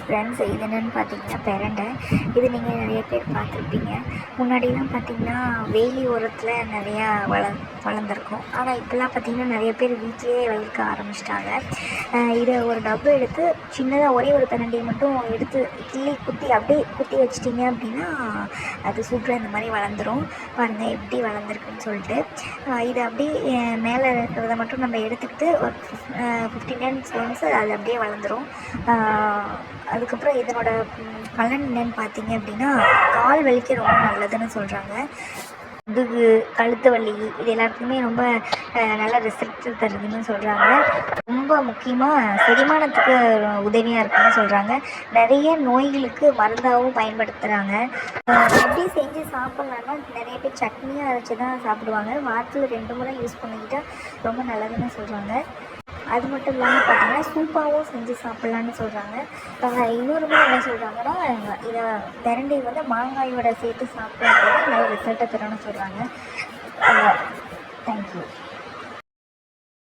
Friends, இது என்னென்னு பார்த்தீங்கன்னா பிரண்டை. இது நீங்கள் நிறைய பேர் பார்த்துருப்பீங்க. முன்னாடிலாம் பார்த்திங்கன்னா வேலி ஓரத்தில் நிறையா வளர்ந்துருக்கும். ஆனால் இப்போலாம் பார்த்திங்கன்னா நிறைய பேர் வீட்டிலேயே வளர்க்க ஆரம்பிச்சிட்டாங்க. இதை ஒரு டப்பு எடுத்து சின்னதாக ஒரே ஒரு பிரண்டையை மட்டும் எடுத்து குத்தி அப்படியே குத்தி வச்சிட்டிங்க அப்படின்னா அது சூப்பராக இந்த மாதிரி வளர்ந்துடும். பாருங்கள் எப்படி வளர்ந்துருக்குன்னு சொல்லிட்டு. இதை அப்படியே மேலே இருக்கிறத மட்டும் நம்ம எடுத்துக்கிட்டு ஒரு 15 minutes ஒன்ஸ் அது அப்படியே வளர்ந்துடும். அதுக்கப்புறம் இதனோட பலன் என்னன்னு பார்த்தீங்க அப்படின்னா கால் வலிக்கு ரொம்ப நல்லதுன்னு சொல்கிறாங்க. முதுகு, கழுத்து வலி இது எல்லாத்துக்குமே ரொம்ப நல்ல ரிசல்ட் தருதுன்னு சொல்கிறாங்க. ரொம்ப முக்கியமாக செரிமானத்துக்கு உதவியாக இருக்குன்னு சொல்கிறாங்க. நிறைய நோய்களுக்கு மருந்தாகவும் பயன்படுத்துகிறாங்க. எப்படி செஞ்சு சாப்பிட்லான்னா நிறைய பேர் சட்னியாக அரைச்சி தான் சாப்பிடுவாங்க. வாரத்தில் 2 முறை யூஸ் பண்ணிக்கிட்டால் ரொம்ப நல்லதுன்னு சொல்கிறாங்க. அது மட்டும் இல்லாமல் பார்த்திங்கன்னா சூப்பாகவும் செஞ்சு சாப்பிட்லான்னு சொல்கிறாங்க. இன்னொரு முறை என்ன சொல்கிறாங்கன்னா இதை பிரண்டை மாங்காயோட சேர்த்து சாப்பிட்றது நல்ல ரிசல்ட்டை தரும்னு சொல்கிறாங்க. தேங்க்யூ.